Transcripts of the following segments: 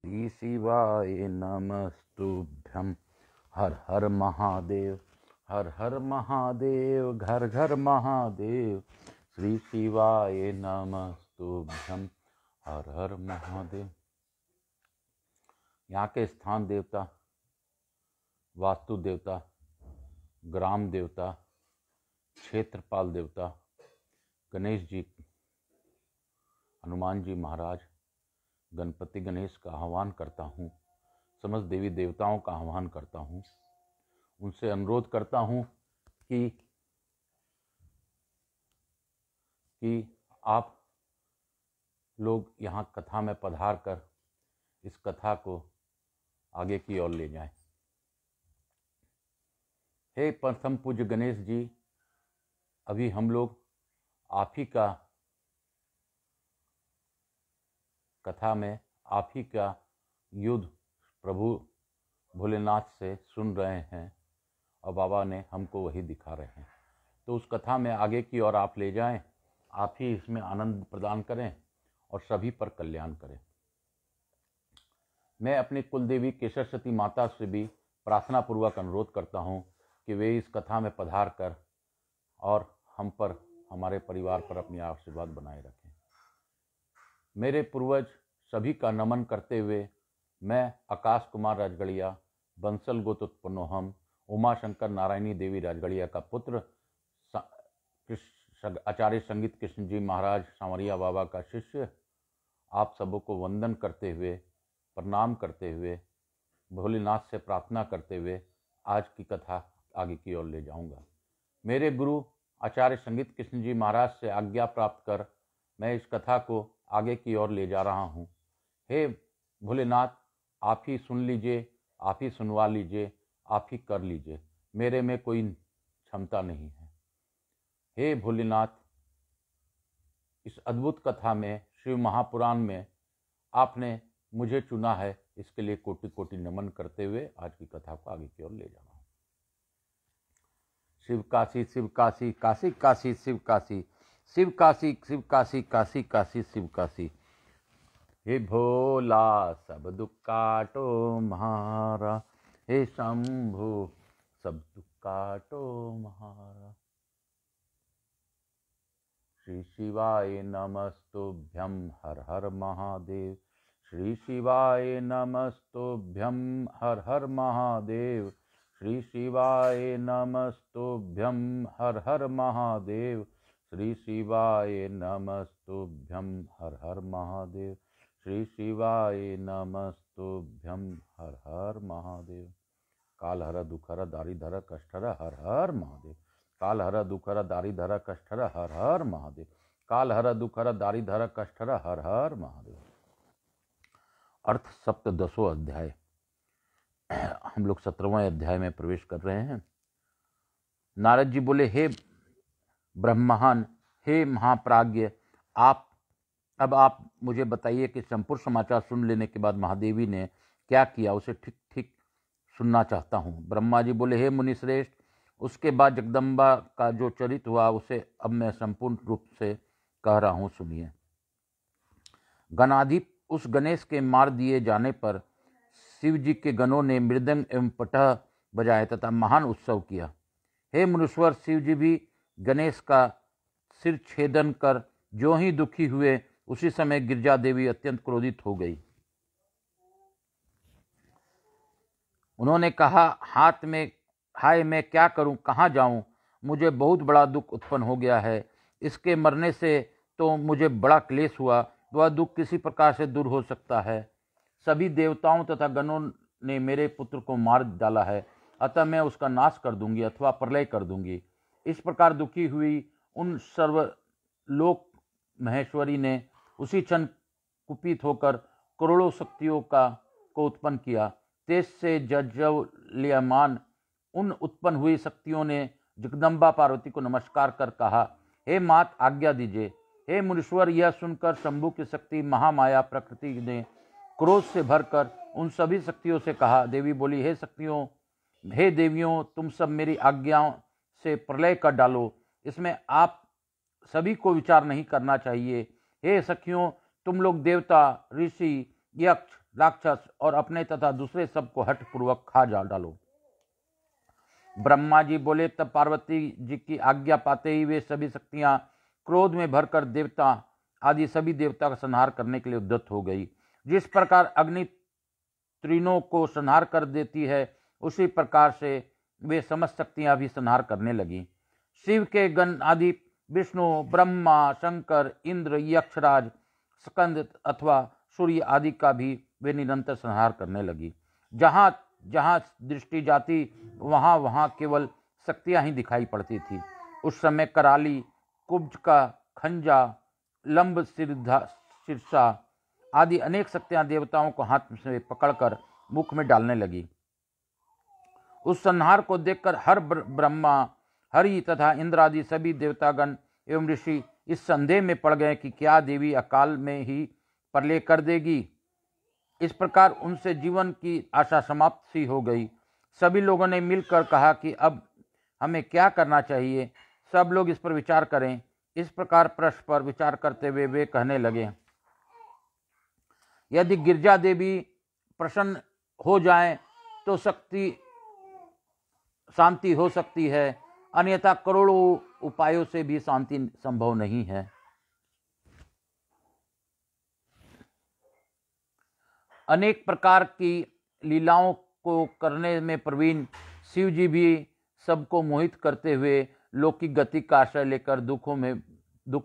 श्री शिवाय नमस्तुभ्यं। हर हर महादेव, हर हर महादेव, घर घर महादेव। श्री शिवाय नमस्तुभ्यं, हर हर महादेव। यहाँ के स्थान देवता, वास्तु देवता, ग्राम देवता, क्षेत्रपाल देवता, गणेश जी, हनुमान जी महाराज, गणपति गणेश का आह्वान करता हूँ। समस्त देवी देवताओं का आह्वान करता हूँ। उनसे अनुरोध करता हूँ कि आप लोग यहाँ कथा में पधार कर इस कथा को आगे की ओर ले जाएं। हे परम पूज्य गणेश जी, अभी हम लोग आप ही का कथा में आप ही का युद्ध प्रभु भोलेनाथ से सुन रहे हैं और बाबा ने हमको वही दिखा रहे हैं। तो उस कथा में आगे की ओर आप ले जाएं, आप ही इसमें आनंद प्रदान करें और सभी पर कल्याण करें। मैं अपनी कुलदेवी केशर सती माता से भी प्रार्थना पूर्वक अनुरोध करता हूं कि वे इस कथा में पधार कर और हम पर, हमारे परिवार पर अपनी आशीर्वाद बनाए रखें। मेरे पूर्वज सभी का नमन करते हुए मैं आकाश कुमार राजगढ़िया, बंसल गोत्रोत्पन्नोहम, उमा शंकर नारायणी देवी राजगढ़िया का पुत्र, आचार्य संगीत कृष्ण जी महाराज सांवरिया बाबा का शिष्य, आप सबों को वंदन करते हुए, प्रणाम करते हुए, भोलेनाथ से प्रार्थना करते हुए आज की कथा आगे की ओर ले जाऊंगा। मेरे गुरु आचार्य संगीत कृष्ण जी महाराज से आज्ञा प्राप्त कर मैं इस कथा को आगे की ओर ले जा रहा हूँ। हे भोलेनाथ, आप ही सुन लीजिए, आप ही सुनवा लीजिए, आप ही कर लीजिए, मेरे में कोई क्षमता नहीं है। हे भोलेनाथ, इस अद्भुत कथा में, शिव महापुराण में आपने मुझे चुना है, इसके लिए कोटि कोटि नमन करते हुए आज की कथा को आगे की ओर ले जा रहा हूँ। शिव काशी, शिव काशी, काशी काशी शिव काशी, शिव काशी, शिव काशी, काशी काशी शिव काशी। हे भोला सब दुख काटो महारा, हे शंभु सब दुख काटो महारा। श्री शिवाय नमस्तुभ्यं, हर हर महादेव। श्री शिवाय नमस्तुभ्यं, हर हर महादेव। श्री शिवाय नमस्तुभ्यं, हर हर महादेव। श्री शिवाय नमस्तुभ्यं, हर हर महादेव। श्री शिवाय नमस्तुभ्यं, हर हर महादेव। काल हर दुखहर दारिधर कष्टहर, हर हर महादेव। काल हर दुखहर दारिधर कष्टहर, हर हर महादेव। काल हर दुखहर दारिधर कष्टहर, हर हर महादेव। अर्थ सप्तदशों अध्याय। हम लोग 17वें अध्याय में प्रवेश कर रहे हैं। नारद जी बोले, हे ब्रह्मवान, हे महाप्राज्ञ, अब आप मुझे बताइए कि संपूर्ण समाचार सुन लेने के बाद महादेवी ने क्या किया, उसे ठीक ठीक सुनना चाहता हूँ। ब्रह्मा जी बोले, हे मुनिश्रेष्ठ, उसके बाद जगदम्बा का जो चरित्र हुआ उसे अब मैं संपूर्ण रूप से कह रहा हूँ, सुनिए। गणाधिप उस गणेश के मार दिए जाने पर शिव जी के गणों ने मृदंग एवं पटह बजाए तथा महान उत्सव किया। हे मुनीश्वर, शिव जी भी गणेश का सिर छेदन कर जो ही दुखी हुए, उसी समय गिरजा देवी अत्यंत क्रोधित हो गई। उन्होंने कहा, हाय मैं क्या करूं, कहाँ जाऊं, मुझे बहुत बड़ा दुख उत्पन्न हो गया है। इसके मरने से तो मुझे बड़ा क्लेश हुआ, वह दुख किसी प्रकार से दूर हो सकता है। सभी देवताओं तथा गणों ने मेरे पुत्र को मार डाला है, अतः मैं उसका नाश कर दूंगी अथवा प्रलय कर दूंगी। इस प्रकार दुखी हुई उन सर्वलोक महेश्वरी ने उसी क्षण कुपित होकर करोड़ों शक्तियों को उत्पन्न किया। तेज से जज्वल्यमान उन उत्पन्न हुई शक्तियों ने जगदम्बा पार्वती को नमस्कार कर कहा, हे मात, आज्ञा दीजिए। हे मुनीश्वर, यह सुनकर शंभु की शक्ति महामाया प्रकृति ने क्रोध से भरकर उन सभी शक्तियों से कहा। देवी बोली, हे देवियों, तुम सब मेरी आज्ञा से प्रलय कर डालो, इसमें आप सभी को विचार नहीं करना चाहिए। हे सखियों, तुम लोग देवता, ऋषि, यक्ष, राक्षस और अपने तथा दूसरे सबको हठपूर्वक खा डालो। ब्रह्मा जी बोले, तब पार्वती जी की आज्ञा पाते ही वे सभी शक्तियां क्रोध में भरकर देवता आदि सभी देवता का संहार करने के लिए उद्यत हो गई। जिस प्रकार अग्नि तीनों को संहार कर देती है, उसी प्रकार से वे समस्त शक्तियां भी संहार करने लगी। शिव के गण आदि विष्णु, ब्रह्मा, शंकर, इंद्र, यक्षराज, स्कंद अथवा सूर्य आदि का भी वे निरंतर संहार करने लगी। जहां जहां दृष्टि जाती वहां वहां केवल शक्तियां ही दिखाई पड़ती थी। उस समय कराली, कुब्ज का, खंजा, लंब शीर्षा आदि अनेक शक्तियां देवताओं को हाथ से पकड़कर मुख में डालने लगी। उस संहार को देखकर हर ब्रह्मा, हरि तथा इंद्र आदि सभी देवतागण एवं ऋषि इस संदेह में पड़ गए कि क्या देवी अकाल में ही प्रलय कर देगी। इस प्रकार उनसे जीवन की आशा समाप्त सी हो गई। सभी लोगों ने मिलकर कहा कि अब हमें क्या करना चाहिए, सब लोग इस पर विचार करें। इस प्रकार प्रश्न पर विचार करते हुए वे कहने लगे, यदि गिरजा देवी प्रसन्न हो जाएं तो शांति हो सकती है, अन्यथा करोड़ों उपायों से भी शांति संभव नहीं है। अनेक प्रकार की लीलाओं को करने में प्रवीण शिव जी भी सबको मोहित करते हुए लौकिक गति का आश्रय लेकर दुख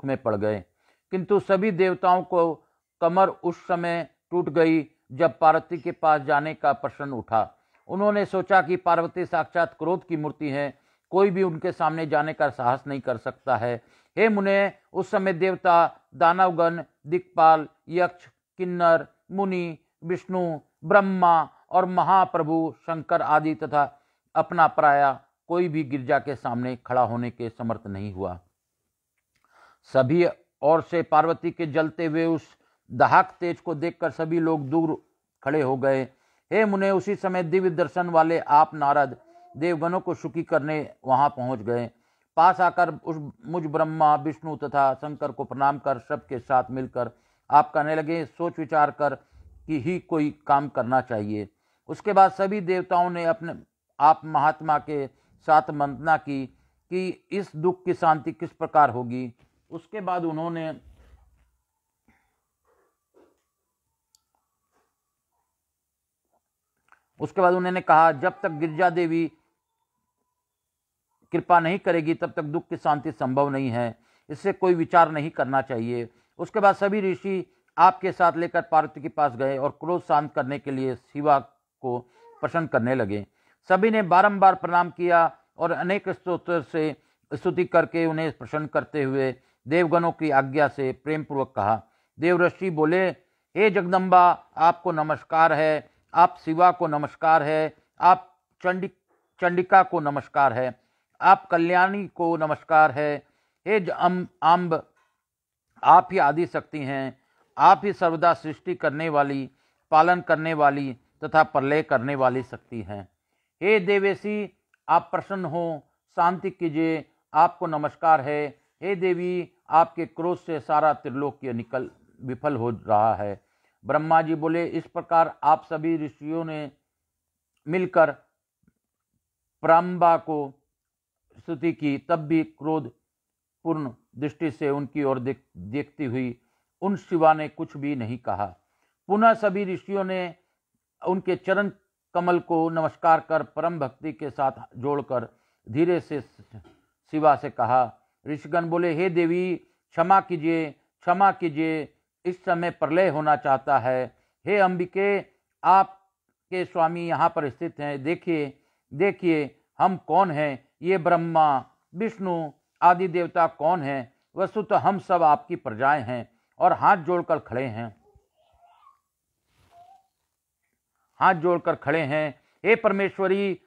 में पड़ गए। किंतु सभी देवताओं को कमर उस समय टूट गई जब पार्वती के पास जाने का प्रश्न उठा। उन्होंने सोचा कि पार्वती साक्षात क्रोध की मूर्ति है, कोई भी उनके सामने जाने का साहस नहीं कर सकता है। हे मुने, उस समय देवता, दानवगण, दिक्पाल, यक्ष, किन्नर, मुनि, विष्णु, ब्रह्मा और महाप्रभु शंकर आदि तथा अपना पराया कोई भी गिरजा के सामने खड़ा होने के समर्थ नहीं हुआ। सभी ओर से पार्वती के जलते हुए उस दाहक तेज को देखकर सभी लोग दूर खड़े हो गए। हे मुने, उसी समय दिव्य दर्शन वाले आप नारद देवगणों को सुखी करने वहां पहुंच गए। पास आकर मुझ ब्रह्मा, विष्णु तथा शंकर को प्रणाम कर सबके साथ मिलकर आप कहने लगे, सोच विचार कर कि ही कोई काम करना चाहिए। उसके बाद सभी देवताओं ने अपने आप महात्मा के साथ मंथना की कि इस दुख की शांति किस प्रकार होगी। उसके बाद उन्होंने कहा, जब तक गिरजा देवी कृपा नहीं करेगी तब तक दुख की शांति संभव नहीं है, इससे कोई विचार नहीं करना चाहिए। उसके बाद सभी ऋषि आपके साथ लेकर पार्वती के पास गए और क्रोध शांत करने के लिए शिवा को प्रसन्न करने लगे। सभी ने बारंबार प्रणाम किया और अनेक स्तोत्र से स्तुति करके उन्हें प्रसन्न करते हुए देवगणों की आज्ञा से प्रेम पूर्वक कहा। देवऋषि बोले, हे जगदम्बा, आपको नमस्कार है, आप शिवा को नमस्कार है, आप चंडिका को नमस्कार है, आप कल्याणी को नमस्कार है। हे अम्ब, आप ही आदि शक्ति हैं, आप ही सर्वदा सृष्टि करने वाली, पालन करने वाली तथा प्रलय करने वाली शक्ति हैं। हे देवेशी, आप प्रसन्न हो, शांति कीजिए, आपको नमस्कार है। हे देवी, आपके क्रोध से सारा त्रिलोक्य विफल हो रहा है। ब्रह्मा जी बोले, इस प्रकार आप सभी ऋषियों ने मिलकर प्राम्बा को स्तुति की, तब भी क्रोध पूर्ण दृष्टि से उनकी ओर देखती हुई उन शिवा ने कुछ भी नहीं कहा। पुनः सभी ऋषियों ने उनके चरण कमल को नमस्कार कर परम भक्ति के साथ जोड़कर धीरे से शिवा से कहा। ऋषिगण बोले, हे देवी, क्षमा कीजिए, क्षमा कीजिए, इस समय प्रलय होना चाहता है। हे अंबिके, आपके स्वामी यहाँ पर स्थित हैं, देखिए देखिए हम कौन हैं, ये ब्रह्मा, विष्णु आदि देवता कौन हैं। वस्तुतः हम सब आपकी प्रजाएं हैं और हाथ जोड़कर खड़े हैं। हे परमेश्वरी,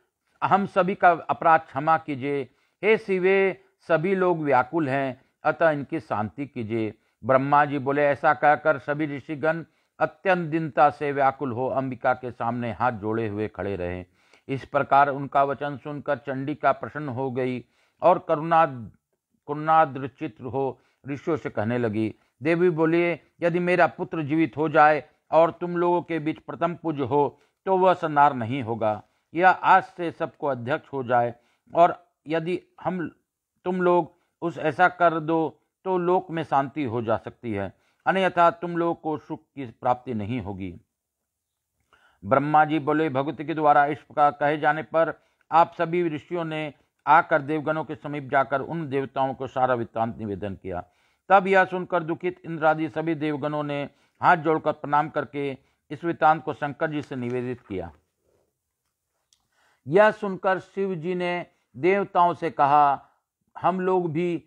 हम सभी का अपराध क्षमा कीजिए। हे शिवे, सभी लोग व्याकुल हैं, अतः इनकी शांति कीजिए। ब्रह्मा जी बोले, ऐसा कहकर सभी ऋषिगण अत्यंत दीनता से व्याकुल हो अंबिका के सामने हाथ जोड़े हुए खड़े रहे। इस प्रकार उनका वचन सुनकर चंडिका प्रसन्न हो गई और करुणाद्रचित हो ऋषियों से कहने लगी। देवी बोलिए, यदि मेरा पुत्र जीवित हो जाए और तुम लोगों के बीच प्रथम पूज्य हो तो वह संहार नहीं होगा। यह आज से सबको अध्यक्ष हो जाए, और यदि तुम लोग उस ऐसा कर दो तो लोक में शांति हो जा सकती है, अन्यथा तुम लोगों को सुख की प्राप्ति नहीं होगी। ब्रह्मा जी बोले, भगवती के द्वारा इस प्रकार कहे जाने पर आप सभी ऋषियों ने आकर देवगणों के समीप जाकर उन देवताओं को सारा वृत्तांत निवेदन किया। तब यह सुनकर दुखित इंद्रादि सभी देवगणों ने हाथ जोड़कर प्रणाम करके इस वृत्तांत को शंकर जी से निवेदित किया। यह सुनकर शिव जी ने देवताओं से कहा, हम लोग भी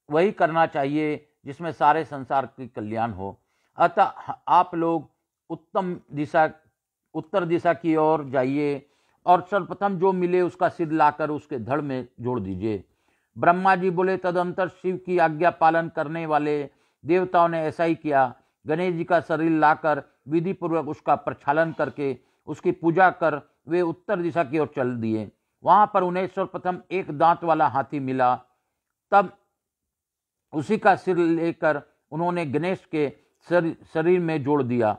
वही करना चाहिए जिसमें सारे संसार की कल्याण हो। अतः आप लोग उत्तर दिशा की ओर जाइए और सर्वप्रथम जो मिले उसका सिर लाकर उसके धड़ में जोड़ दीजिए। ब्रह्मा जी बोले, तदंतर शिव की आज्ञा पालन करने वाले देवताओं ने ऐसा ही किया। गणेश जी का शरीर लाकर विधि पूर्वक उसका प्रक्षालन करके उसकी पूजा कर वे उत्तर दिशा की ओर चल दिए। वहां पर उन्हें सर्वप्रथम एक दांत वाला हाथी मिला। तब उसी का सिर लेकर उन्होंने गणेश के शरीर में जोड़ दिया।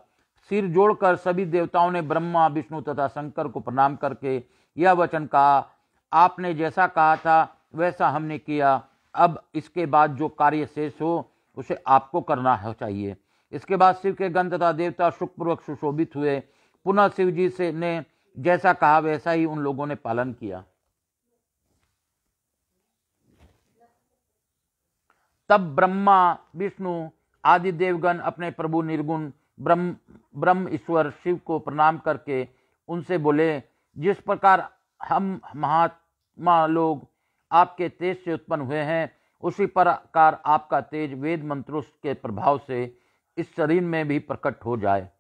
सिर जोड़कर सभी देवताओं ने ब्रह्मा, विष्णु तथा शंकर को प्रणाम करके यह वचन कहा, आपने जैसा कहा था वैसा हमने किया। अब इसके बाद जो कार्य शेष हो उसे आपको करना चाहिए। इसके बाद शिव के गण तथा देवता सुखपूर्वक सुशोभित हुए। पुनः शिव जी से ने जैसा कहा वैसा ही उन लोगों ने पालन किया। तब ब्रह्मा, विष्णु आदि देवगण अपने प्रभु निर्गुण ब्रह्म ईश्वर शिव को प्रणाम करके उनसे बोले, जिस प्रकार हम महात्मा लोग आपके तेज से उत्पन्न हुए हैं, उसी प्रकार आपका तेज वेद मंत्रों के प्रभाव से इस शरीर में भी प्रकट हो जाए।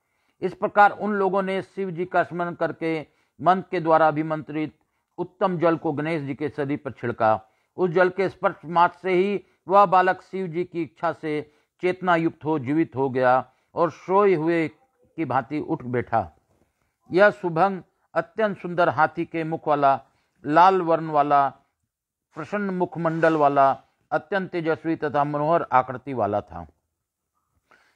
इस प्रकार उन लोगों ने शिव जी का स्मरण करके मंत्र के द्वारा अभिमंत्रित उत्तम जल को गणेश जी के शरीर पर छिड़का। उस जल के स्पर्श मात्र से ही वह बालक शिव जी की इच्छा से चेतना युक्त हो जीवित हो गया और सोए हुए की भांति उठ बैठा। यह सुभंग अत्यंत सुंदर हाथी के मुख वाला, लाल वर्ण वाला, प्रसन्न मुखमंडल वाला, अत्यंत तेजस्वी तथा मनोहर आकृति वाला था।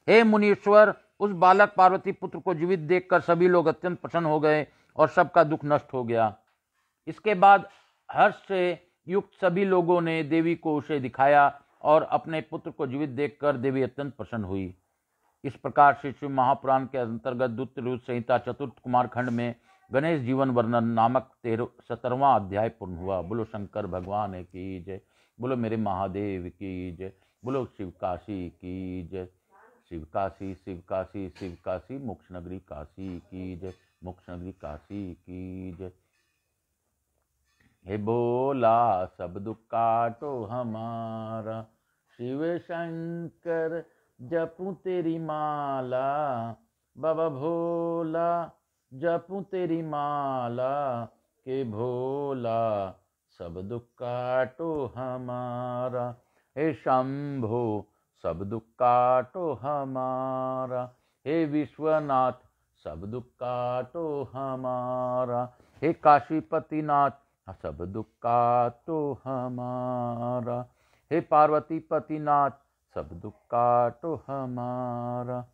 हे मुनीश्वर, उस बालक पार्वती पुत्र को जीवित देखकर सभी लोग अत्यंत प्रसन्न हो गए और सबका दुख नष्ट हो गया। इसके बाद हर्ष से युक्त सभी लोगों ने देवी को उसे दिखाया और अपने पुत्र को जीवित देखकर देवी अत्यंत प्रसन्न हुई। इस प्रकार श्री शिव महापुराण के अंतर्गत द्वितीय संहिता चतुर्थ कुमार खंड में गणेश जीवन वर्णन नामक 17वां अध्याय पूर्ण हुआ। बोलो शंकर भगवान की जय, बोलो मेरे महादेव की जय, बोलो शिव काशी की जय। शिव काशी शिव काशी शिव काशी, मोक्ष नगरी काशी की जय, मोक्ष नगरी काशी की जय। हे बोला सब दुख काटो हमारा, शिव शंकर जपूं तेरी माला, बाबा भोला जपूं तेरी माला, के भोला सब दुख काटो हमारा। हे शंभो सब दुख काटो हमारा, हे विश्वनाथ सब दुख काटो हमारा, हे काशीपतिनाथ सब दुख काटो हमारा, हे पार्वतीपतिनाथ सब दुख काटो हमारा।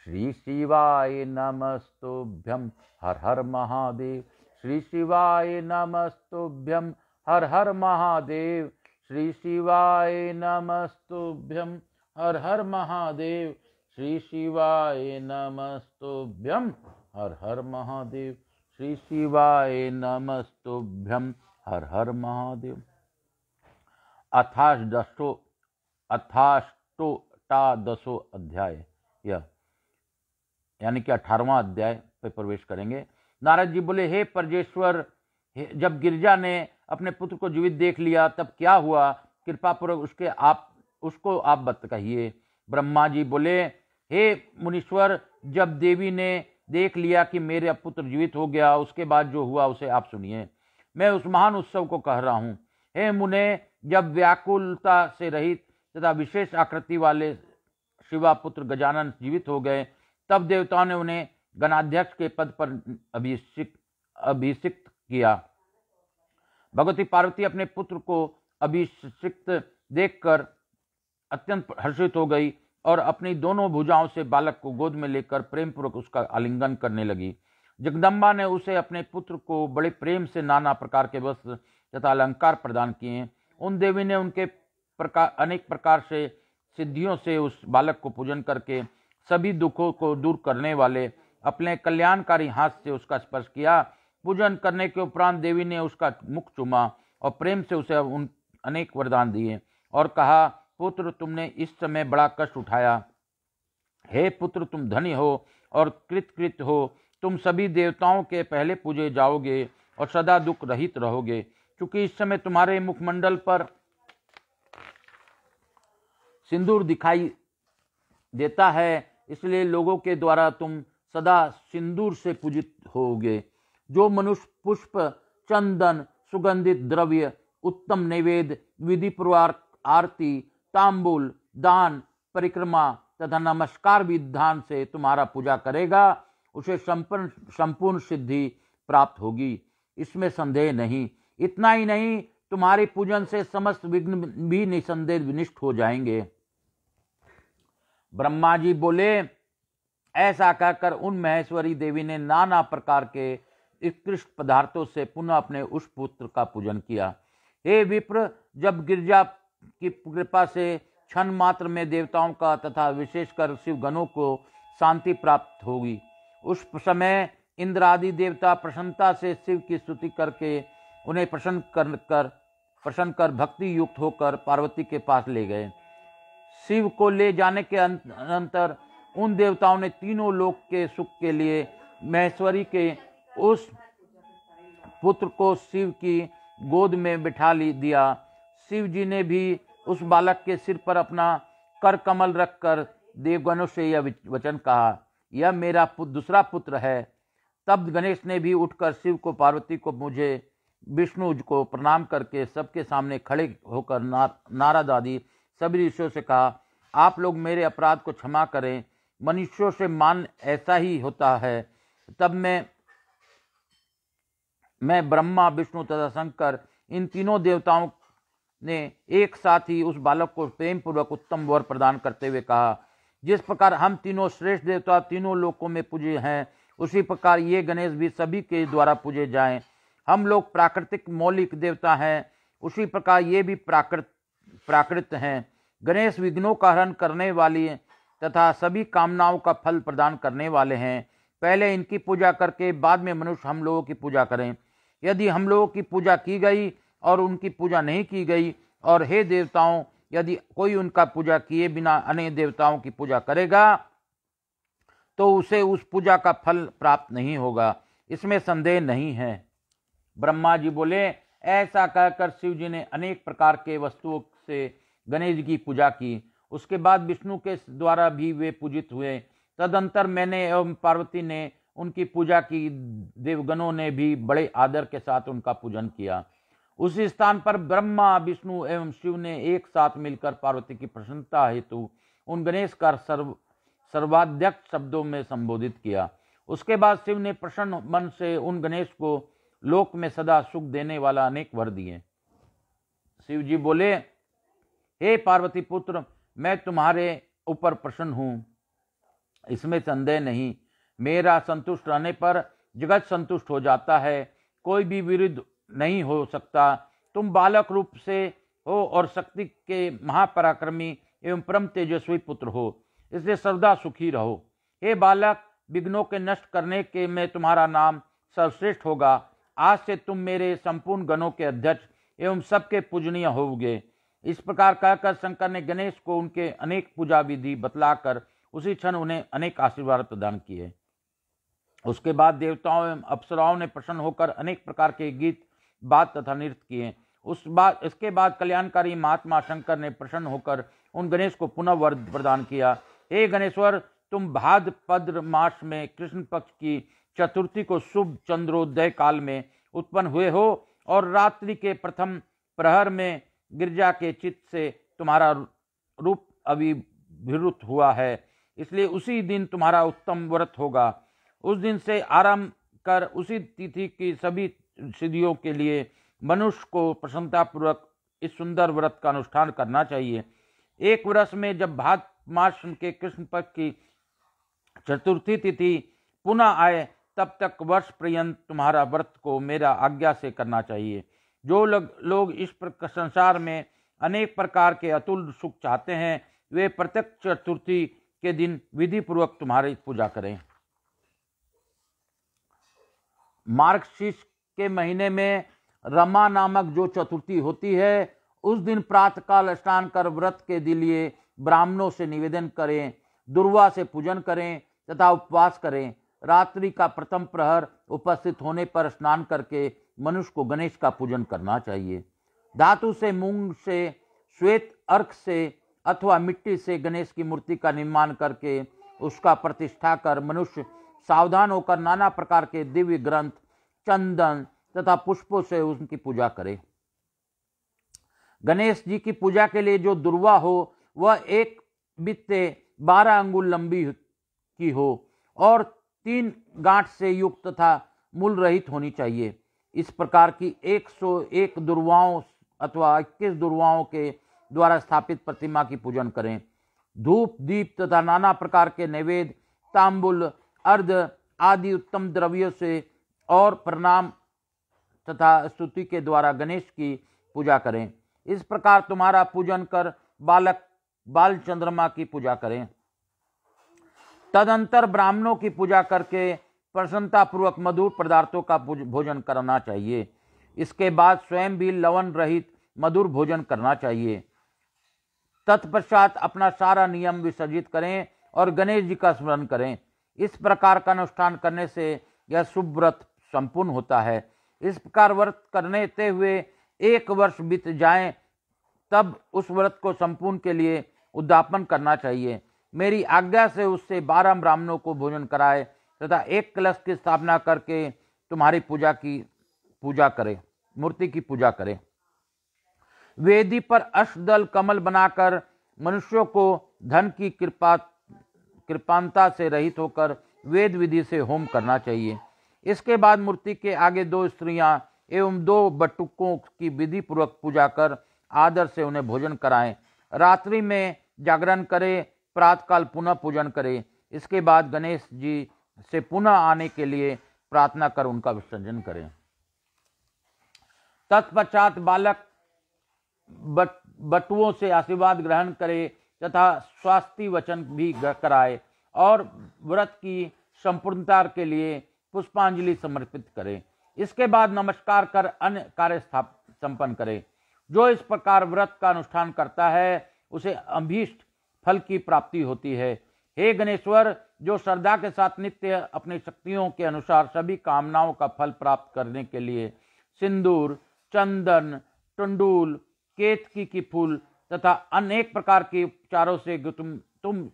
श्री शिवाय नमस्तुभ्यं हर हर महादेव, श्री शिवाय नमस्तुभ्यं हर हर महादेव, श्री शिवाय नमस्तुभ्यं हर हर महादेव, श्री शिवाय नमस्तुभ्यं हर हर महादेव, श्री शिवाय नमस्तुभ्यं हर हर महादेव। अथाष्टोटादशो अध्याय, यह यानी कि 18वां अध्याय पे प्रवेश करेंगे। नारद जी बोले, हे परजेश्वर, जब गिरिजा ने अपने पुत्र को जीवित देख लिया तब क्या हुआ, कृपा पूर्वक उसको आप कहिए। ब्रह्मा जी बोले, हे मुनीश्वर, जब देवी ने देख लिया कि मेरा पुत्र जीवित हो गया, उसके बाद जो हुआ उसे आप सुनिए। मैं उस महान उत्सव को कह रहा हूँ। हे मुने, जब व्याकुलता से रहित तथा विशेष आकृति वाले शिवा पुत्र गजानन जीवित हो गए, तब देवताओं ने उन्हें गणाध्यक्ष के पद पर अभिषिक्त किया। भगवती पार्वती अपने पुत्र को अभिषिक्त देखकर अत्यंत हर्षित हो गई और अपनी दोनों भुजाओं से बालक को गोद में लेकर प्रेम पूर्वक उसका आलिंगन करने लगी। जगदम्बा ने उसे अपने पुत्र को बड़े प्रेम से नाना प्रकार के वस्त्र तथा अलंकार प्रदान किए। उन देवी ने उनके अनेक प्रकार से सिद्धियों से उस बालक को पूजन करके सभी दुखों को दूर करने वाले अपने कल्याणकारी हाथ से उसका स्पर्श किया। पूजन करने के उपरांत देवी ने उसका मुख चूमा और प्रेम से उसे उन अनेक वरदान दिए और कहा, पुत्र, तुमने इस समय बड़ा कष्ट उठाया। हे पुत्र, तुम धनी हो और कृतकृत हो। तुम सभी देवताओं के पहले पूजे जाओगे और सदा दुख रहित रहोगे। क्योंकि इस समय तुम्हारे मुखमंडल पर सिंदूर दिखाई देता है, इसलिए लोगों के द्वारा तुम सदा सिंदूर से पूजित होगे। जो मनुष्य पुष्प, चंदन, सुगंधित द्रव्य, उत्तम नैवेद्य, विधि पूर्वक आरती, तांबूल, दान, परिक्रमा तथा नमस्कार विधान से तुम्हारा पूजा करेगा, उसे संपूर्ण सिद्धि प्राप्त होगी, इसमें संदेह नहीं। इतना ही नहीं, तुम्हारे पूजन से समस्त विघ्न भी निसंदेह विनिष्ट हो जाएंगे। ब्रह्मा जी बोले, ऐसा कहकर उन महेश्वरी देवी ने नाना प्रकार के उत्कृष्ट पदार्थों से पुनः अपने उस पुत्र का पूजन किया। हे विप्र, जब गिरिजा की कृपा से क्षण मात्र में देवताओं का तथा विशेषकर शिव गणों को शांति प्राप्त होगी, उस समय इंद्र आदि देवता प्रसन्नता से शिव की स्तुति करके उन्हें प्रसन्न कर भक्ति युक्त होकर पार्वती के पास ले गए। शिव को ले जाने के अनंतर उन देवताओं ने तीनों लोक के सुख के लिए महेश्वरी के उस पुत्र को शिव की गोद में बिठा दिया। शिव जी ने भी उस बालक के सिर पर अपना कर कमल रखकर देवगणों से यह वचन कहा, यह मेरा दूसरा पुत्र है। तब गणेश ने भी उठकर शिव को, पार्वती को, मुझे विष्णु को प्रणाम करके सबके सामने खड़े होकर नारद आदि सभी ऋषियों से कहा, आप लोग मेरे अपराध को क्षमा करें। मनुष्यों से मान ऐसा ही होता है। तब मैं ब्रह्मा, विष्णु तथा शंकर, इन तीनों देवताओं ने एक साथ ही उस बालक को प्रेम पूर्वक उत्तम वर प्रदान करते हुए कहा, जिस प्रकार हम तीनों श्रेष्ठ देवता तीनों लोकों में पूजे हैं, उसी प्रकार ये गणेश भी सभी के द्वारा पूजे जाएं। हम लोग प्राकृतिक मौलिक देवता हैं, उसी प्रकार ये भी प्राकृत हैं। गणेश विघ्नों का हरण करने वाली तथा सभी कामनाओं का फल प्रदान करने वाले हैं। पहले इनकी पूजा करके बाद में मनुष्य हम लोगों की पूजा करें। यदि हम लोगों की पूजा की गई और उनकी पूजा नहीं की गई, और हे देवताओं, यदि कोई उनका पूजा किए बिना अन्य देवताओं की पूजा करेगा तो उसे उस पूजा का फल प्राप्त नहीं होगा, इसमें संदेह नहीं है। ब्रह्मा जी बोले, ऐसा कहकर शिव जी ने अनेक प्रकार के वस्तुओं से गणेश जी की पूजा की। उसके बाद विष्णु के द्वारा भी वे पूजित हुए। तदंतर मैंने एवं पार्वती ने उनकी पूजा की। देवगणों ने भी बड़े आदर के साथ उनका पूजन किया। उसी स्थान पर ब्रह्मा, विष्णु एवं शिव ने एक साथ मिलकर पार्वती की प्रसन्नता हेतु उन गणेश का सर्वाध्यक्ष शब्दों में संबोधित किया। उसके बाद शिव ने प्रसन्न मन से उन गणेश को लोक में सदा सुख देने वाला अनेक वर दिए। शिव जी बोले, हे पार्वती पुत्र, मैं तुम्हारे ऊपर प्रसन्न हूं, इसमें संदेह नहीं। मेरा संतुष्ट रहने पर जगत संतुष्ट हो जाता है, कोई भी विरुद्ध नहीं हो सकता। तुम बालक रूप से हो और शक्ति के महापराक्रमी एवं परम तेजस्वी पुत्र हो, इसलिए सर्वदा सुखी रहो। हे बालक, विघ्नों के नष्ट करने के में तुम्हारा नाम सर्वश्रेष्ठ होगा। आज से तुम मेरे संपूर्ण गणों के अध्यक्ष एवं सबके पूजनीय होगे। इस प्रकार कहकर शंकर ने गणेश को उनके अनेक पूजा विधि बतलाकर उसी क्षण उन्हें अनेक आशीर्वाद प्रदान किए। उसके बाद देवताओं एवं अप्सराओं ने प्रसन्न होकर अनेक प्रकार के गीत, बात तथा नृत्य किए। इसके बाद कल्याणकारी महात्मा शंकर ने प्रसन्न होकर उन गणेश को पुनः वर प्रदान किया। हे गणेश्वर, तुम भाद्रपद मास में कृष्ण पक्ष की चतुर्थी को शुभ चंद्रोदय काल में उत्पन्न हुए हो और रात्रि के प्रथम प्रहर में गिरजा के चित्त से तुम्हारा रूप अभिभूत हुआ है, इसलिए उसी दिन तुम्हारा उत्तम व्रत होगा। उस दिन से आरंभ कर उसी तिथि की सभी सिद्धियों के लिए मनुष्य को प्रसन्नतापूर्वक इस सुंदर व्रत का अनुष्ठान करना चाहिए। एक वर्ष में जब मास के कृष्ण पक्ष की चतुर्थी तिथि पुनः आए तब तक वर्ष पर्यंत तुम्हारा व्रत को मेरा आज्ञा से करना चाहिए। जो लोग इस संसार में अनेक प्रकार के अतुल सुख चाहते हैं, वे प्रत्येक चतुर्थी के दिन विधि पूर्वक तुम्हारी पूजा करें। मार्गशीर्ष के महीने में रमा नामक जो चतुर्थी होती है, उस दिन प्रातःकाल स्नान कर व्रत के लिए ब्राह्मणों से निवेदन करें, दुर्वा से पूजन करें तथा उपवास करें। रात्रि का प्रथम प्रहर उपस्थित होने पर स्नान करके मनुष्य को गणेश का पूजन करना चाहिए। धातु से, मूंग से, श्वेत अर्क से अथवा मिट्टी से गणेश की मूर्ति का निर्माण करके उसका प्रतिष्ठा कर मनुष्य सावधान होकर नाना प्रकार के दिव्य ग्रंथ, चंदन तथा पुष्पों से उनकी पूजा करे। गणेश जी की पूजा के लिए जो दुर्वा हो वह 1 बित्ते 12 अंगुल लंबी की हो और 3 गांठ से युक्त तथा मूल रहित होनी चाहिए। इस प्रकार की 101 दुर्वाओं अथवा 21 दुर्वाओं के द्वारा स्थापित प्रतिमा की पूजन करें। धूप, दीप तथा नाना प्रकार के नैवेद्य, तांबुल, अर्घ आदि उत्तम द्रव्यों से और प्रणाम तथा स्तुति के द्वारा गणेश की पूजा करें। इस प्रकार तुम्हारा पूजन कर बाल चंद्रमा की पूजा करें। तदंतर ब्राह्मणों की पूजा करके प्रसन्नता पूर्वक मधुर पदार्थों का भोजन करना चाहिए। इसके बाद स्वयं भी लवण रहित मधुर भोजन करना चाहिए। तत्पश्चात अपना सारा नियम विसर्जित करें और गणेश जी का स्मरण करें। इस प्रकार का अनुष्ठान करने से यह शुभ व्रत संपूर्ण होता है। इस प्रकार व्रत करने हुए 1 वर्ष बीत जाए तब उस व्रत को संपूर्ण के लिए उद्यापन करना चाहिए। मेरी आज्ञा से उससे 12 ब्राह्मणों को भोजन कराए तथा 1 कलश की स्थापना करके तुम्हारी पूजा करे, मूर्ति की पूजा करे। वेदी पर अष्टदल कमल बनाकर मनुष्यों को धन की कृपांता से रहित होकर वेद विधि से होम करना चाहिए। इसके बाद मूर्ति के आगे 2 स्त्रियां एवं 2 बटुकों की विधि पूर्वक पूजा कर आदर से उन्हें भोजन कराएं। रात्रि में जागरण करें, प्रातःकाल पुनः पूजन करें। इसके बाद गणेश जी से पुनः आने के लिए प्रार्थना कर उनका विसर्जन करें। तत्पश्चात बालक बटुओं से आशीर्वाद ग्रहण करे तथा स्वास्थ्य वचन भी कराए और व्रत की संपूर्णता के लिए पुष्पांजलि समर्पित करे। इसके बाद नमस्कार कर अन्य कार्य संपन्न करे। जो इस प्रकार व्रत का अनुष्ठान करता है उसे अभीष्ट फल की प्राप्ति होती है। हे गणेश्वर, जो श्रद्धा के साथ नित्य अपनी शक्तियों के अनुसार सभी कामनाओं का फल प्राप्त करने के लिए सिंदूर, चंदन, टंडूल, केतकी की फूल तथा अनेक प्रकार के उपचारों से तुम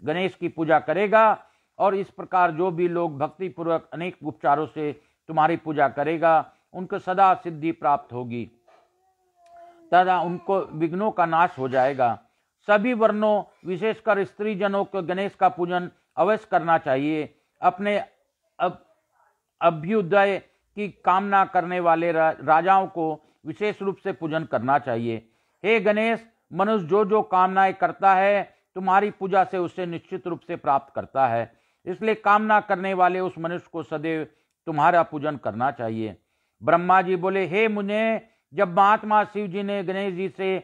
गणेश की पूजा करेगा और इस प्रकार जो भी लोग भक्ति पूर्वक अनेक उपचारों से तुम्हारी पूजा करेगा उनको सदा सिद्धि प्राप्त होगी तथा उनको विघ्नों का नाश हो जाएगा। सभी वर्णों विशेषकर स्त्री जनों को गणेश का पूजन अवश्य करना चाहिए। अपने अभ्युदय की कामना करने वाले राजाओं को विशेष रूप से पूजन करना चाहिए। हे गणेश, मनुष्य जो कामनाएं करता है तुम्हारी पूजा से उसे निश्चित रूप से प्राप्त करता है। इसलिए कामना करने वाले उस मनुष्य को सदैव तुम्हारा पूजन करना चाहिए। ब्रह्मा जी बोले, हे मुने, जब महात्मा शिव जी ने गणेश जी से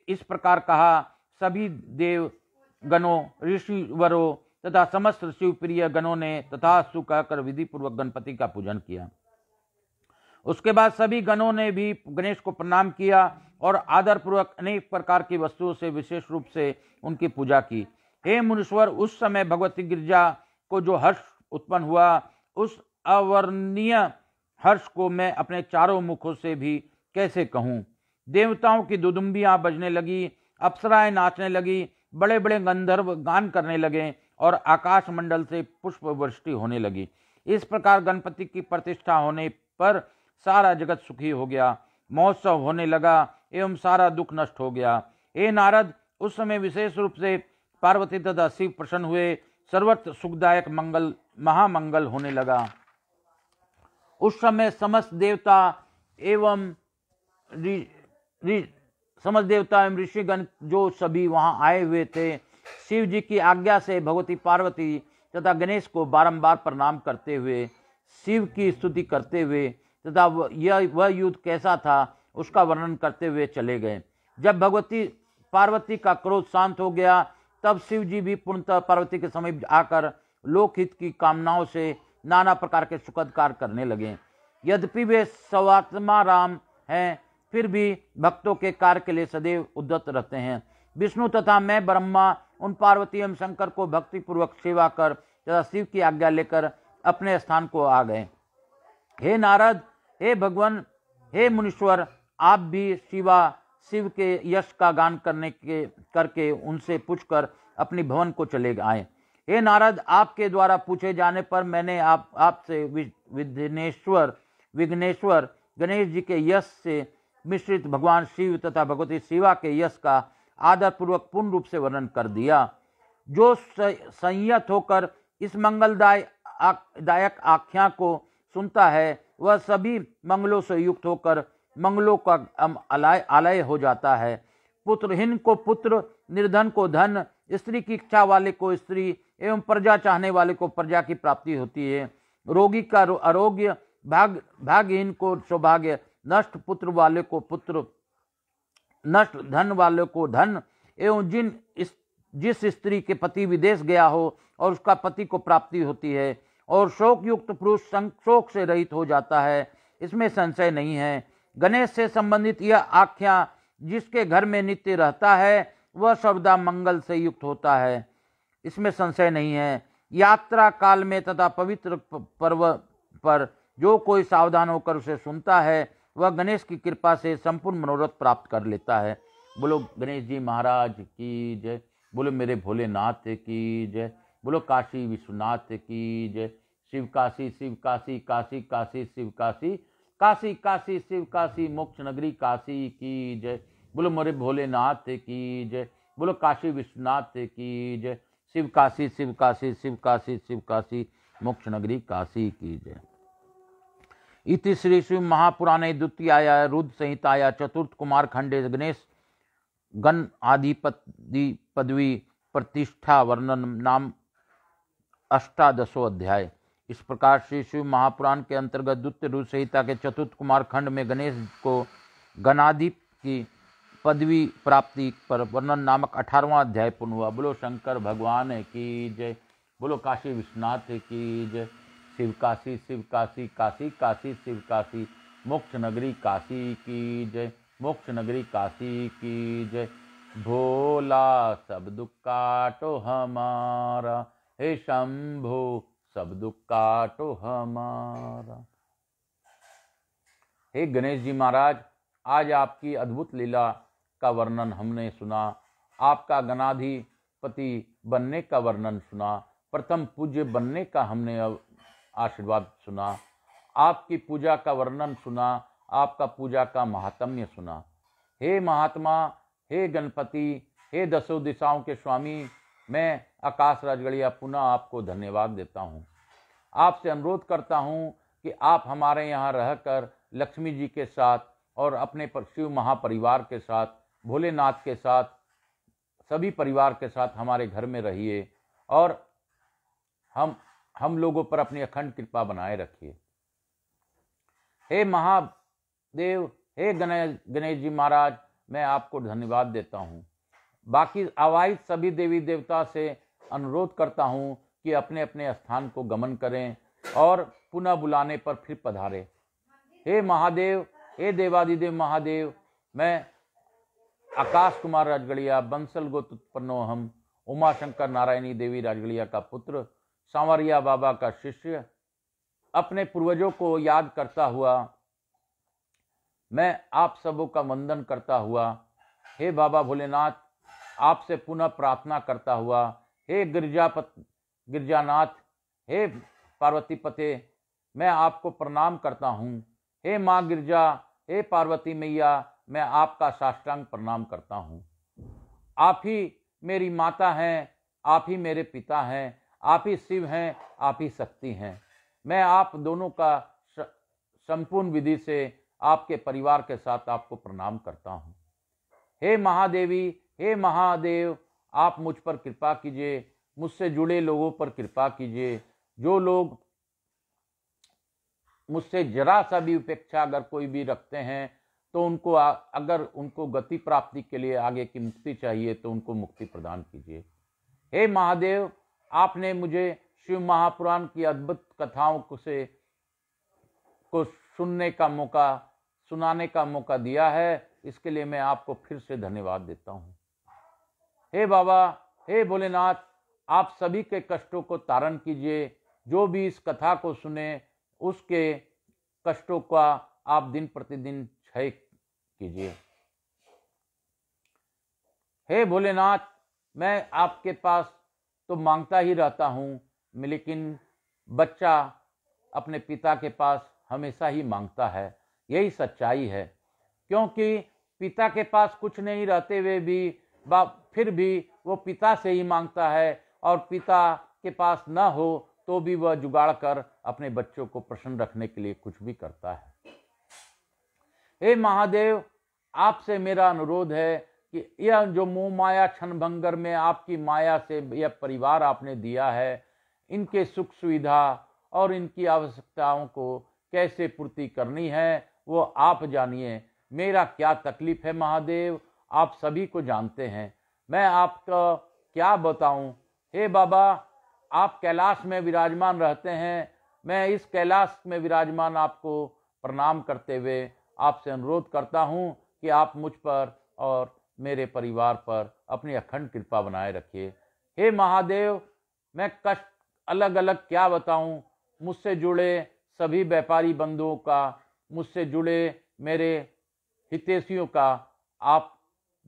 इस प्रकार कहा, सभी देव गणों, ऋषिवरों तथा समस्त शिवप्रिय गणों ने तथास्तु कहकर विधि पूर्वक गणपति का पूजन किया। उसके बाद सभी गणों ने भी गणेश को प्रणाम किया और आदर पूर्वक अनेक प्रकार की वस्तुओं से विशेष रूप से उनकी पूजा की। हे मुनीश्वर, उस समय भगवती गिरिजा को जो हर्ष उत्पन्न हुआ, उस अवर्णनीय हर्ष को मैं अपने चारों मुखों से भी कैसे कहूँ। देवताओं की दुदुम्बियां बजने लगी, अप्सराएं नाचने लगी, बड़े बड़े गंधर्व गान करने लगे और आकाश मंडल से पुष्प वृष्टि होने लगी। इस प्रकार गणपति की प्रतिष्ठा होने पर सारा जगत सुखी हो गया, महोत्सव होने लगा एवं सारा दुख नष्ट हो गया। हे नारद, उस समय विशेष रूप से पार्वती तथा शिव प्रसन्न हुए, सर्वत्र सुखदायक महामंगल होने लगा। उस समय समस्त देवता एवं ऋषिगण जो सभी वहां आए हुए थे शिव जी की आज्ञा से भगवती पार्वती तथा गणेश को बारंबार प्रणाम करते हुए, शिव की स्तुति करते हुए तथा वह युद्ध कैसा था उसका वर्णन करते हुए चले गए। जब भगवती पार्वती का क्रोध शांत हो गया, तब शिव जी भी पूर्णतः पार्वती के समीप आकर लोकहित की कामनाओं से नाना प्रकार के सुखद कार्य करने लगे। यद्यपि वे सर्वात्मा राम हैं, फिर भी भक्तों के कार्य के लिए सदैव उद्यत रहते हैं। विष्णु तथा मैं ब्रह्मा उन पार्वती एवं शंकर को भक्ति पूर्वक सेवा कर तथा शिव की आज्ञा लेकर अपने स्थान को आ गए। हे नारद, हे भगवान, हे मुनीश्वर, आप भी शिव के यश का गान करके उनसे पूछकर अपनी भवन को चले आए। हे नारद, आपके द्वारा पूछे जाने पर मैंने आपसे विघ्नेश्वर गणेश जी के यश से मिश्रित भगवान शिव तथा भगवती शिवा के यश का आदर पूर्वक पूर्ण रूप से वर्णन कर दिया। जो संयत होकर इस मंगलदायक आख्या को सुनता है, वह सभी मंगलों से युक्त होकर मंगलों का आलय हो जाता है। पुत्रहीन को पुत्र, निर्धन को धन, स्त्री की इच्छा वाले को स्त्री एवं प्रजा चाहने वाले को प्रजा की प्राप्ति होती है। रोगी का आरोग्य, भाग्यहीन को सौभाग्य, नष्ट पुत्र वाले को पुत्र, नष्ट धन वाले को धन एवं जिस स्त्री के पति विदेश गया हो और उसका पति को प्राप्ति होती है, और शोक युक्त पुरुष शोक से रहित हो जाता है, इसमें संशय नहीं है। गणेश से संबंधित यह आख्या जिसके घर में नित्य रहता है, वह सर्वदा मंगल से युक्त होता है, इसमें संशय नहीं है। यात्रा काल में तथा पवित्र पर्व पर जो कोई सावधान होकर उसे सुनता है, वह गणेश की कृपा से संपूर्ण मनोरथ प्राप्त कर लेता है। बोलो गणेश जी महाराज की जय, बोलो मेरे भोलेनाथ की जय, बोलो काशी विश्वनाथ की जय। शिव काशी शिव काशी, काशी काशी शिव काशी, काशी काशी शिव काशी, मोक्ष नगरी काशी की जय। बोलो मेरे भोलेनाथ की जय, बोलो काशी विश्वनाथ की जय। शिव काशी शिव काशी, शिव काशी शिव काशी, मोक्ष नगरी काशी की जय। इति श्री शिव महापुराणे द्वितीयाया रुद्र संहिताया चतुर्थ कुमार खंडे गणेश गण आधिपति पदवी प्रतिष्ठा वर्णन नाम 18वां अध्याय। इस प्रकार श्री शिव महापुराण के अंतर्गत द्वितीय रुद्र संहिता के चतुर्थ कुमार खंड में गणेश को गणाधिप की पदवी प्राप्ति पर वर्णन नामक 18वां अध्याय पूर्ण हुआ। बोलो शंकर भगवान की जय, बोलो काशी विश्वनाथ की जय। शिव काशी काशी काशी शिव काशी, मोक्ष नगरी काशी की जय, मोक्ष नगरी काशी की जय। भोला सब दुख काटो हमारा, हे शंभो सब दुख काटो हमारा। हे गणेश जी महाराज, आज आपकी अद्भुत लीला का वर्णन हमने सुना, आपका गणाधिपति बनने का वर्णन सुना, प्रथम पूज्य बनने का हमने आशीर्वाद सुना, आपकी पूजा का वर्णन सुना, आपका पूजा का महात्म्य सुना। हे महात्मा, हे गणपति, हे दसों दिशाओं के स्वामी, मैं आकाश राजगढ़िया पुनः आपको धन्यवाद देता हूँ। आपसे अनुरोध करता हूँ कि आप हमारे यहाँ रहकर लक्ष्मी जी के साथ और अपने शिव महापरिवार के साथ, भोलेनाथ के साथ, सभी परिवार के साथ हमारे घर में रहिए और हम लोगों पर अपनी अखंड कृपा बनाए रखिए। हे महादेव, हे गणेश जी महाराज, मैं आपको धन्यवाद देता हूँ। बाकी आवाहित सभी देवी देवता से अनुरोध करता हूँ कि अपने अपने स्थान को गमन करें और पुनः बुलाने पर फिर पधारे। हे महादेव, हे देवादिदेव महादेव, मैं आकाश कुमार राजगढ़िया, बंसल गोत्र उत्पन्नो हम, उमा शंकर नारायणी देवी राजगढ़िया का पुत्र, सांवरिया बाबा का शिष्य, अपने पूर्वजों को याद करता हुआ मैं आप सबों का वंदन करता हुआ, हे बाबा भोलेनाथ, आपसे पुनः प्रार्थना करता हुआ, हे गिरजानाथ, हे पार्वती पते, मैं आपको प्रणाम करता हूँ। हे माँ गिरजा, हे पार्वती मैया, मैं आपका साष्टांग प्रणाम करता हूँ। आप ही मेरी माता हैं, आप ही मेरे पिता हैं, आप ही शिव हैं, आप ही शक्ति हैं। मैं आप दोनों का संपूर्ण विधि से आपके परिवार के साथ आपको प्रणाम करता हूँ। हे महादेवी, हे महादेव, आप मुझ पर कृपा कीजिए, मुझसे जुड़े लोगों पर कृपा कीजिए। जो लोग मुझसे जरा सा भी उपेक्षा अगर कोई भी रखते हैं तो उनको अगर उनको गति प्राप्ति के लिए आगे की मुक्ति चाहिए तो उनको मुक्ति प्रदान कीजिए। हे महादेव, आपने मुझे शिव महापुराण की अद्भुत कथाओं को सुनाने का मौका दिया है, इसके लिए मैं आपको फिर से धन्यवाद देता हूँ। हे बाबा, हे भोलेनाथ, आप सभी के कष्टों को तारण कीजिए। जो भी इस कथा को सुने उसके कष्टों का आप दिन प्रतिदिन क्षय कीजिए। हे भोलेनाथ, मैं आपके पास तो मांगता ही रहता हूँ, लेकिन बच्चा अपने पिता के पास हमेशा ही मांगता है। यही सच्चाई है, क्योंकि पिता के पास कुछ नहीं रहते हुए भी फिर भी वो पिता से ही मांगता है, और पिता के पास न हो तो भी वह जुगाड़ कर अपने बच्चों को प्रसन्न रखने के लिए कुछ भी करता है। हे महादेव, आपसे मेरा अनुरोध है कि यह जो मोह माया क्षणभंगर में आपकी माया से यह परिवार आपने दिया है, इनके सुख सुविधा और इनकी आवश्यकताओं को कैसे पूर्ति करनी है वो आप जानिए। मेरा क्या तकलीफ है महादेव, आप सभी को जानते हैं, मैं आपका क्या बताऊं। हे बाबा, आप कैलाश में विराजमान रहते हैं, मैं इस कैलाश में विराजमान आपको प्रणाम करते हुए आपसे अनुरोध करता हूं कि आप मुझ पर और मेरे परिवार पर अपनी अखंड कृपा बनाए रखिए। हे महादेव, मैं कष्ट अलग अलग क्या बताऊं, मुझसे जुड़े सभी व्यापारी बंधुओं का, मुझसे जुड़े मेरे हितैषियों का आप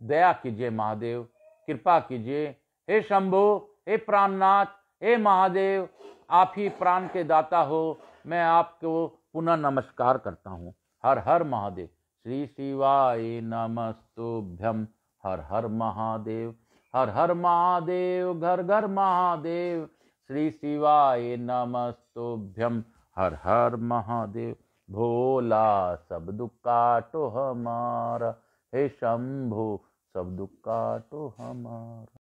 दया कीजिए महादेव, कृपा कीजिए। हे शंभु, हे प्राणनाथ, हे महादेव, आप ही प्राण के दाता हो, मैं आपको पुनः नमस्कार करता हूँ। हर हर महादेव। श्री शिवाय नमस्तुभ्यं। हर हर महादेव। हर हर महादेव, घर घर महादेव। श्री शिवाय नमस्तुभ्यं। हर हर महादेव। भोला सब दुख काटो हमारा, हे शंभु सब दुख काटो हमारा।